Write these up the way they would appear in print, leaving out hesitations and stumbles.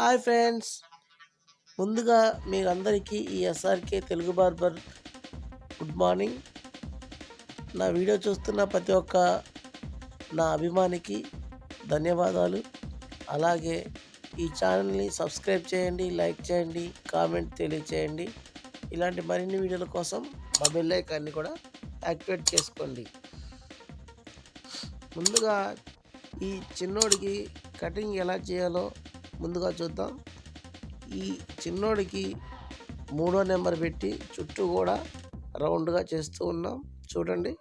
Hi friends, ముందుగా మీ అందరికీ ఈ SRK Telugu barber good morning. నా వీడియో చూస్తున్న ప్రతి ఒక్క నా అభిమానికి ధన్యవాదాలు. అలాగే ఈ ఛానల్ని సబ్స్క్రైబ్ చేయండి, లైక్ చేయండి, కామెంట్ తెలియచేయండి. ఇలాంటి మరిన్ని వీడియోల కోసం మా బెల్ ఐకాన్ని కూడా యాక్టివేట్ చేసుకోండి. ముందుగా ఈ చిన్నోడికి కటింగ్ ఎలా చేయాలో ముందుగా చూద్దాం. ఈ చిన్నోడికి 3వ నెంబర్ పెట్టి చుట్టూ కూడా రౌండ్గా చేస్తూ ఉన్నాం. చూడండి,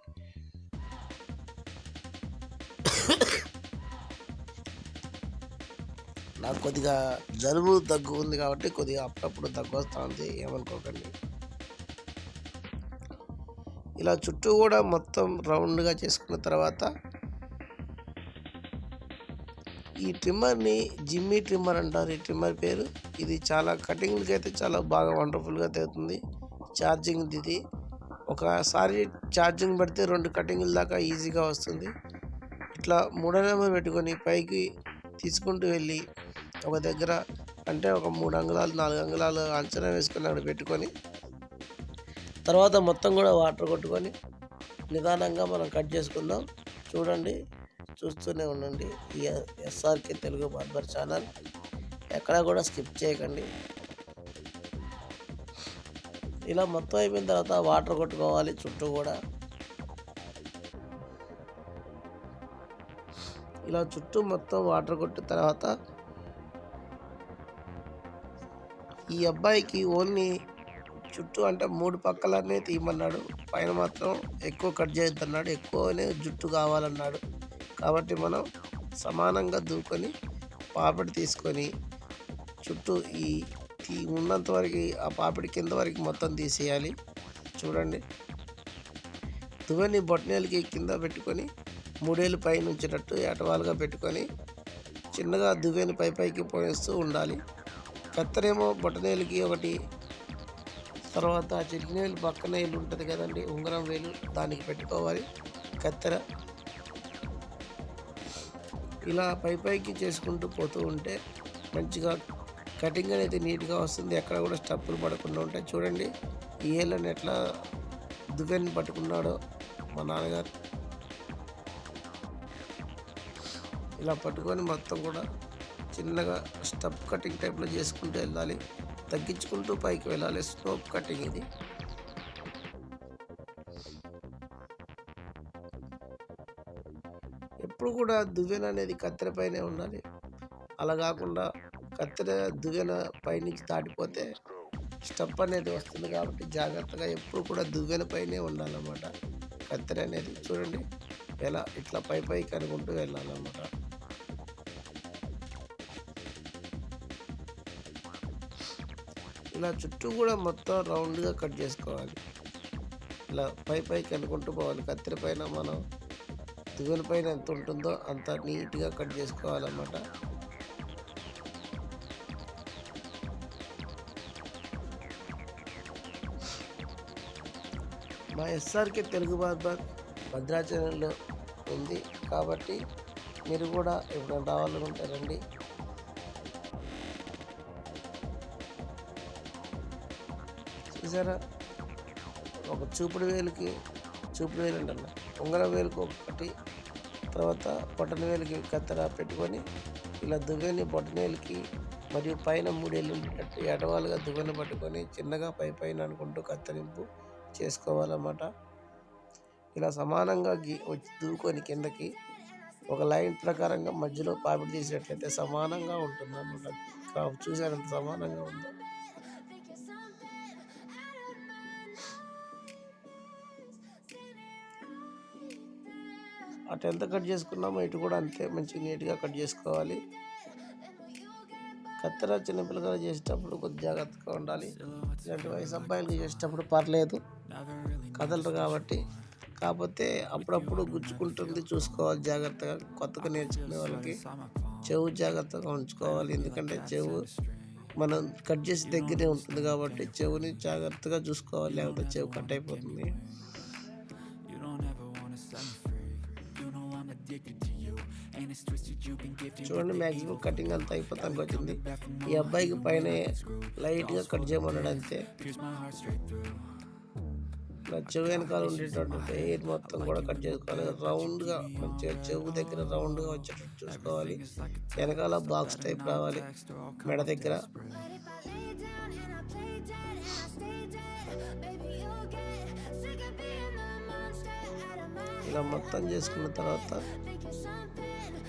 నాకు కొద్దిగా జలుబు దగ్గు ఉంది కాబట్టి కొద్దిగా అప్పుడప్పుడు దగ్గు వస్తూ ఉంది, ఏమనుకోకండి. ఇలా చుట్టూ కూడా మొత్తం రౌండ్గా చేసుకున్న తర్వాత ఈ ట్రిమ్మర్ని జిమ్మీ ట్రిమ్మర్ అంటారు. ఈ ట్రిమ్మర్ పేరు. ఇది చాలా కటింగ్లకి అయితే చాలా బాగా వండర్ఫుల్గా అవుతుంది. ఛార్జింగ్ ఇది. ఒకసారి ఛార్జింగ్ పెడితే 2 కటింగ్ల దాకా ఈజీగా వస్తుంది. ఇట్లా 3వ నెంబర్ పెట్టుకొని పైకి తీసుకుంటూ వెళ్ళి ఒక దగ్గర అంటే ఒక 3 అంగుళాలు 4 అంగుళాలు అంచనా వేసుకొని అక్కడ పెట్టుకొని తర్వాత మొత్తం కూడా వాటర్ కొట్టుకొని నిదానంగా మనం కట్ చేసుకుందాం. చూడండి, చూస్తూనే ఉండండి. ఈ ఎస్ఆర్కే తెలుగు బార్బర్ ఛానల్ ఎక్కడా కూడా స్కిప్ చేయకండి. ఇలా మొత్తం అయిపోయిన తర్వాత వాటర్ కొట్టుకోవాలి చుట్టూ కూడా. ఇలా చుట్టూ మొత్తం వాటర్ కొట్టిన తర్వాత ఈ అబ్బాయికి ఓన్లీ చుట్టూ అంటే 3 పక్కలనే తీయమన్నాడు. పైన మాత్రం ఎక్కువ కట్ చేయొద్దన్నాడు, ఎక్కువనే జుట్టు కావాలన్నాడు. కాబట్టి మనం సమానంగా దూకొని పాపిడి తీసుకొని చుట్టూ ఈ ఉన్నంత వరకు ఆ పాపిడి కింద వరకు మొత్తం తీసేయాలి. చూడండి, దువ్వెని బొట్టనేలకి కింద పెట్టుకొని 3 ఏళ్ళు పైన ఉంచేటట్టు ఎటవాలుగా పెట్టుకొని చిన్నగా దువ్వెని పైకి పోయిస్తూ ఉండాలి. కత్తెరేమో బొట్టనేలకి ఒకటి, తర్వాత చిటికిన వేలు పక్కన వేలు ఉంటుంది కదండి, ఉంగరం వేలు, దానికి పెట్టుకోవాలి కత్తెర. ఇలా పైకి చేసుకుంటూ పోతూ ఉంటే మంచిగా కటింగ్ అనేది నీట్గా వస్తుంది. ఎక్కడ కూడా స్టప్పులు పడకుండా ఉంటాయి. చూడండి, ఈ ఏళ్ళని ఎట్లా దువ్వెని పట్టుకున్నాడో మా నాన్నగారు. ఇలా పట్టుకొని మొత్తం కూడా చిన్నగా స్టప్ కటింగ్ టైప్లో చేసుకుంటూ వెళ్ళాలి. తగ్గించుకుంటూ పైకి వెళ్ళాలి. స్లోప్ కటింగ్ ఇది. ఎప్పుడు కూడా దువ్వెన అనేది కత్తెర పైనే ఉండాలి. అలా కాకుండా కత్తెర దువ్వెన పైనుంచి దాటిపోతే స్టప్ అనేది వస్తుంది. కాబట్టి జాగ్రత్తగా ఎప్పుడు కూడా దువ్వెన పైనే ఉండాలన్నమాట కత్తెర అనేది. చూడండి, ఎలా ఇట్లా పైకి అనుకుంటూ వెళ్ళాలన్నమాట. ఇలా చుట్టూ కూడా మొత్తం రౌండ్గా కట్ చేసుకోవాలి. ఇలా పైకి అనుకుంటూ పోవాలి. కత్తెర పైన మనం దువ్వెన పైన ఎంత ఉంటుందో అంత నీట్గా కట్ చేసుకోవాలన్నమాట. మా ఎస్ఆర్కే తెలుగు బార్బర్ భద్రాచలంలో ఉంది కాబట్టి మీరు కూడా ఎప్పుడైనా రావాలనుకుంటే రండి. చూసారా, ఒక చూపుడు వేలు అంటన్నా, ఉంగరం వేలుకి ఒకటి, తర్వాత బొటన వేలుకి కత్తెర పెట్టుకొని ఇలా దువ్వెని బొటనేలుకి మరియు పైన 3 ఏళ్ళు ఉండేటట్టు ఎడవాలుగా దువ్వెని పట్టుకొని చిన్నగా పైన అనుకుంటూ కత్తిరింపు చేసుకోవాలన్నమాట. ఇలా సమానంగా వచ్చి దూకొని కిందకి ఒక లైన్ ప్రకారంగా మధ్యలో పాపిడి తీసినట్లయితే సమానంగా ఉంటుంది అన్నమాట. చూసారంత సమానంగా ఉందో. అటు ఎంత కట్ చేసుకున్నామో ఇటు కూడా అంతే మంచిగా నీట్గా కట్ చేసుకోవాలి. కత్తెర చిన్నపిల్లగా చేసేటప్పుడు కొద్ది జాగ్రత్తగా ఉండాలి. ఇలాంటి వయసు అబ్బాయిలు చేసేటప్పుడు పర్లేదు, కదలరు కాబట్టి. కాకపోతే అప్పుడప్పుడు గుచ్చుకుంటుంది, చూసుకోవాలి జాగ్రత్తగా. కొత్తగా నేర్చుకునే వాళ్ళకి చెవు జాగ్రత్తగా ఉంచుకోవాలి. ఎందుకంటే చెవు మనం కట్ చేసి దగ్గరే ఉంటుంది కాబట్టి చెవుని జాగ్రత్తగా చూసుకోవాలి, లేకపోతే చెవు కట్ అయిపోతుంది. చూడండి మ్యాక్సిమం కటింగ్ అంతా అయిపోతానికి వచ్చింది. ఈ అబ్బాయికి పైన లైట్గా కట్ చేయమన్నాడు అంతే. చెవు వెనకాల ఉండేటటువంటి హెయిర్ మొత్తం కూడా కట్ చేసుకోవాలి. రౌండ్గా మంచిగా చెవు దగ్గర రౌండ్గా వచ్చేటట్టు చూసుకోవాలి. వెనకాల బాక్స్ టైప్ రావాలి మెడ దగ్గర. ఇలా మొత్తం చేసుకున్న తర్వాత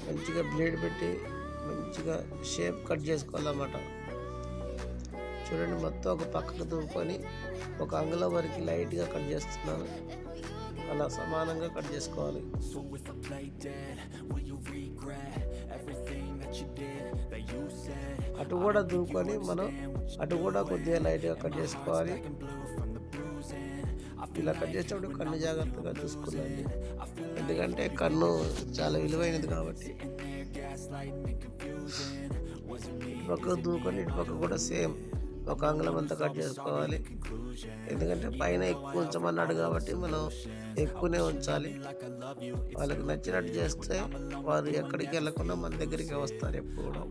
మంచిగా బ్లేడ్ పెట్టి మంచిగా షేప్ కట్ చేసుకోవాలన్నమాట. చూడండి మొత్తం ఒక పక్కకు దూకొని ఒక అంగుళం వరకు లైట్గా కట్ చేస్తున్నాను. అలా సమానంగా కట్ చేసుకోవాలి. అటు కూడా దూకొని మనం అటు కూడా కొద్దిగా లైట్గా కట్ చేసుకోవాలి. ఇలా కట్ చేసేటప్పుడు కన్ను జాగ్రత్తగా చూసుకోవాలండి, ఎందుకంటే కన్ను చాలా విలువైనది కాబట్టి. ఇటుపక్క దూకొని ఇటుపక్క కూడా సేమ్ ఒక అంగుళం అంతా కట్ చేసుకోవాలి. ఎందుకంటే పైన ఎక్కువ ఉంచమన్నాడు కాబట్టి మనం ఎక్కువనే ఉంచాలి. వాళ్ళకి నచ్చినట్టు చేస్తే వారు ఎక్కడికి వెళ్ళకుండా మన దగ్గరికి వస్తారు ఎప్పుడు కూడా.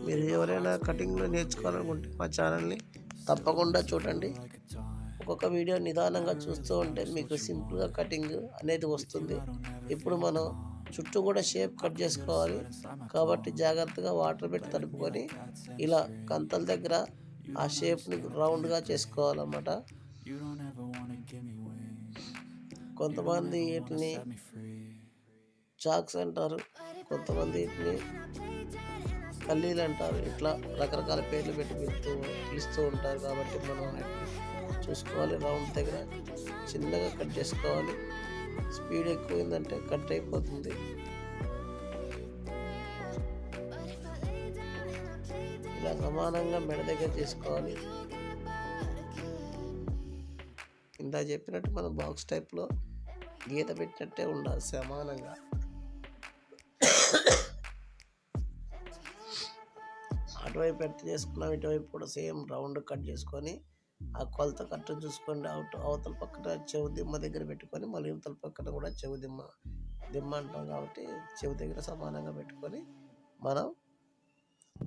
మీరు ఎవరైనా కటింగ్లో నేర్చుకోవాలనుకుంటే మా ఛానల్ని తప్పకుండా చూడండి. ఒక్కొక్క వీడియో నిదానంగా చూస్తూ ఉంటే మీకు సింపుల్గా కటింగ్ అనేది వస్తుంది. ఇప్పుడు మనం చుట్టూ కూడా షేప్ కట్ చేసుకోవాలి కాబట్టి జాగ్రత్తగా వాటర్ పెట్టి తడుపుకొని ఇలా కంతల దగ్గర ఆ షేప్ని రౌండ్గా చేసుకోవాలన్నమాట. కొంతమంది వీటిని చాక్స్ అంటారు, కొంతమంది వీటిని కల్లీలు అంటారు. ఇట్లా రకరకాల పేర్లు పెట్టి పిలుస్తూ ఉంటారు కాబట్టి మనం చూసుకోవాలి. రౌండ్ దగ్గర చిన్నగా కట్ చేసుకోవాలి. స్పీడ్ ఎక్కువైందంటే కట్ అయిపోతుంది. ఇలా సమానంగా మెడ దగ్గర చేసుకోవాలి. ఇందా చెప్పినట్టు మనం బాక్స్ టైప్లో గీత పెట్టినట్టే ఉండాలి సమానంగా. అటువైపు ఎట్ట చేసుకున్నాం ఇటువైపు కూడా సేమ్ రౌండ్ కట్ చేసుకొని ఆ కొలత కట్ట చూసుకోండి. అవతల పక్కన చెవు దిమ్మ దగ్గర పెట్టుకొని మళ్ళీ ఇవతల పక్కన కూడా చెవు దిమ్మ అంటాం కాబట్టి చెవు దగ్గర సమానంగా పెట్టుకొని మనం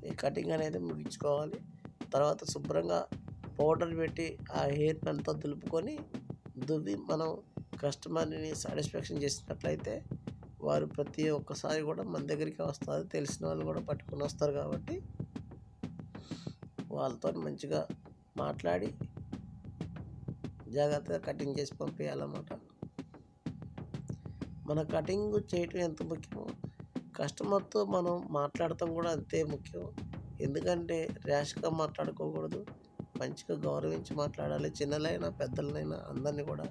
ఈ కటింగ్ అనేది ముగించుకోవాలి. తర్వాత శుభ్రంగా పౌడర్ పెట్టి ఆ హెయిర్ అంతా దులుపుకొని దువ్వి మనం కస్టమర్ని సాటిస్ఫాక్షన్ చేసినట్లయితే వారు ప్రతి ఒక్కసారి కూడా మన దగ్గరికి వస్తారు. తెలిసిన వాళ్ళు కూడా పట్టుకొని వస్తారు కాబట్టి వాళ్ళతో మంచిగా మాట్లాడి జాగ్రత్తగా కటింగ్ చేసి పంపించాలన్నమాట. మన కటింగ్ చేయటం ఎంత ముఖ్యమో కస్టమర్తో మనం మాట్లాడటం కూడా అంతే ముఖ్యం. ఎందుకంటే ర్యాష్గా మాట్లాడుకోకూడదు, మంచిగా గౌరవించి మాట్లాడాలి. చిన్నలైనా పెద్దలైనా అందరినీ కూడా.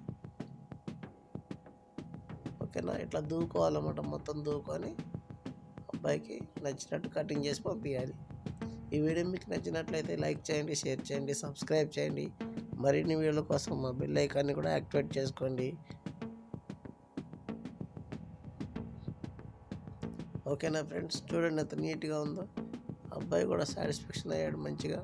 ఓకేనా, ఇట్లా దూకోవాలన్నమాట. మొత్తం దూకొని అబ్బాయికి నచ్చినట్టు కటింగ్ చేసి పంపించాలి. ఈ వీడియో మీకు నచ్చినట్లయితే లైక్ చేయండి, షేర్ చేయండి, సబ్స్క్రైబ్ చేయండి. మరిన్ని వీడియోల కోసం మా బెల్ ఐకాన్ని కూడా యాక్టివేట్ చేసుకోండి. ఓకేనా ఫ్రెండ్స్, చూడండి ఎంత నీట్గా ఉందో. అబ్బాయి కూడా సాటిస్ఫాక్షన్ అయ్యాడు మంచిగా.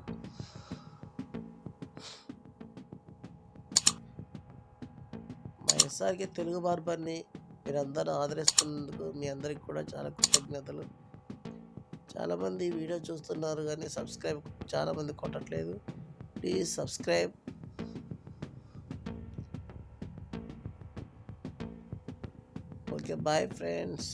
మా ఎస్ఆర్కే తెలుగు బార్బర్ని మీరందరూ ఆదరిస్తున్నందుకు మీ అందరికి కూడా చాలా కృతజ్ఞతలు. చాలామంది వీడియో చూస్తున్నారు కానీ సబ్స్క్రైబ్ చాలామంది కొట్టట్లేదు. Please subscribe. Okay, bye friends.